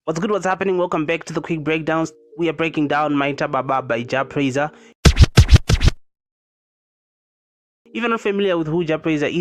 What's good, what's happening? Welcome back to the Quik Breakdowns. We are breaking down Maita by Jah Prayzah. If you're not familiar with who Jah Prayzah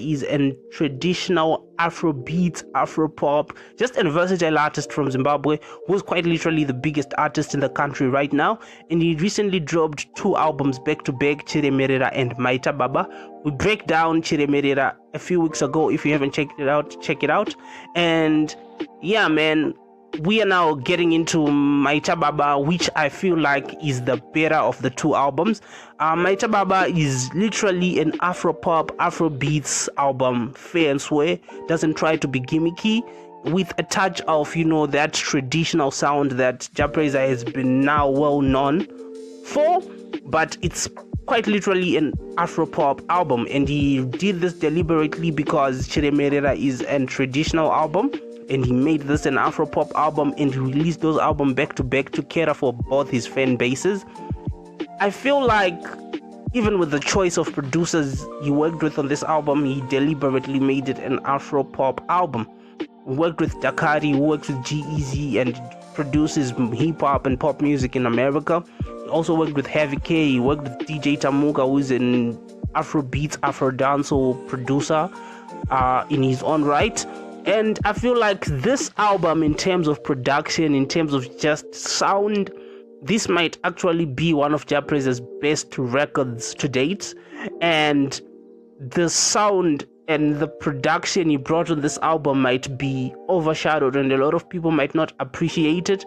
is a traditional Afrobeat, Afropop, just a versatile artist from Zimbabwe who's quite literally the biggest artist in the country right now. And he recently dropped 2 albums back to back, Chiremerera and Maita Baba. We break down Chiremerera a few weeks ago. If you haven't checked it out, check it out. And yeah, man, we are now getting into Maita Baba, which I feel like is the better of the 2 albums. Maita Baba is literally an Afropop, Afrobeats album, fair and square. Doesn't try to be gimmicky, with a touch of, that traditional sound that Jah Prayzah has been now well known for. But it's quite literally an Afropop album, and he did this deliberately because Chiremerera is a traditional album. And he made this an Afropop album, and he released those albums back to back to cater for both his fan bases. I feel like even with the choice of producers he worked with on this album, he deliberately made it an Afropop album. He worked with Dakari, who works with G-Eazy and produces hip-hop and pop music in America. He also worked with Heavy K. He worked with DJ Tamuka, who is an Afrobeats, Afro-dancehall producer in his own right. And I feel like this album, in terms of production, in terms of just sound, this might actually be one of Jah Prayzah's best records to date. And the sound and the production he brought on this album might be overshadowed, and a lot of people might not appreciate it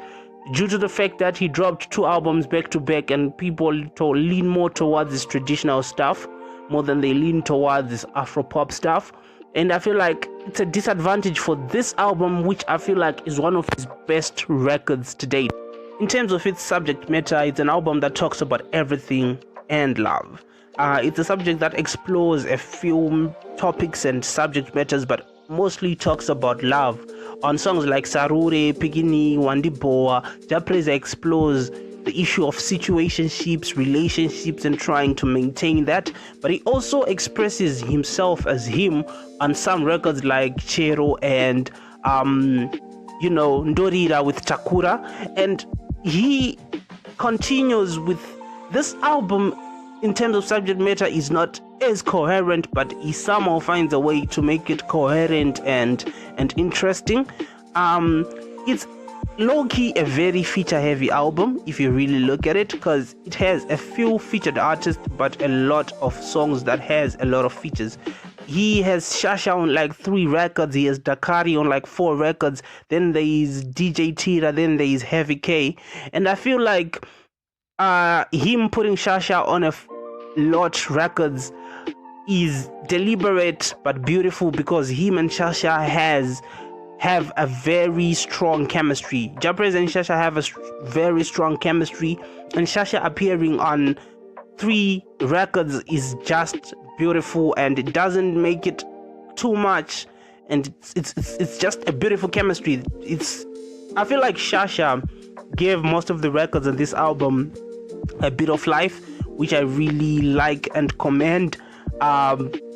due to the fact that he dropped 2 albums back to back, and people lean more towards this traditional stuff more than they lean towards this Afropop stuff. And I feel like it's a disadvantage for this album, which I feel like is one of his best records to date. In terms of its subject matter, it's an album that talks about everything and love. It's a subject that explores a few topics and subject matters, but mostly talks about love. On songs like Sarure, Pigini, Wandiboa, Jah Prayzah explores the issue of situationships, relationships, and trying to maintain that. But he also expresses himself as him on some records like Chero and Ndorira with Takura. And he continues with this album. In terms of subject matter, is not as coherent, but he somehow finds a way to make it coherent and interesting. It's low-key a very feature-heavy album if you really look at it, because it has a few featured artists but a lot of songs that has a lot of features. He has Shasha on like 3 records, he has Dakari on like 4 records, then there is DJ Tira, then there is Heavy K. And I feel like him putting Shasha on a lot records is deliberate but beautiful, because him and Shasha have a very strong chemistry. Jah Prayzah and Shasha have a very strong chemistry, and Shasha appearing on 3 records is just beautiful, and it doesn't make it too much, and it's just a beautiful chemistry. I feel like Shasha gave most of the records on this album a bit of life, which I really like and commend.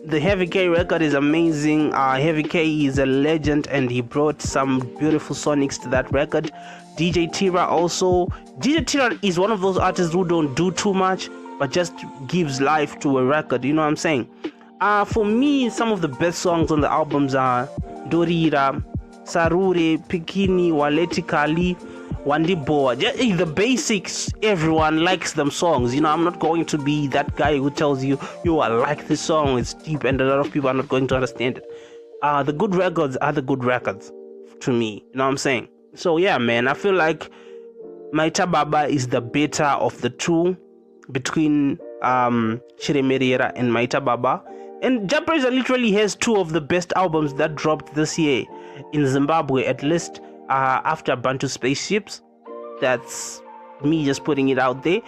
The Heavy K record is amazing. Heavy K is a legend, and he brought some beautiful sonics to that record. DJ Tira also. DJ Tira is one of those artists who don't do too much, but just gives life to a record, you know what I'm saying? For me, some of the best songs on the albums are Dorira, Sarure, Pikini, Waleti Kali, Wandiboa. The basics, everyone likes them songs. I'm not going to be that guy who tells you, I like this song, it's deep, and a lot of people are not going to understand it. The good records are the good records to me, you know what I'm saying? So yeah, man, I feel like Maita Baba is the better of the 2 between Chiremerera and Maita Baba. And Jah Prayzah literally has 2 of the best albums that dropped this year in Zimbabwe, at least after Bantu Spaceships. That's me just putting it out there.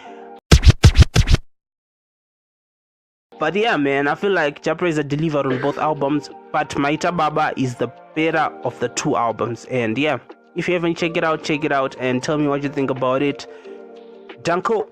But yeah, man, I feel like Jah Prayzah delivered on both albums, but Maita Baba is the better of the 2 albums. And yeah, if you haven't checked it out, check it out and tell me what you think about it. Danko.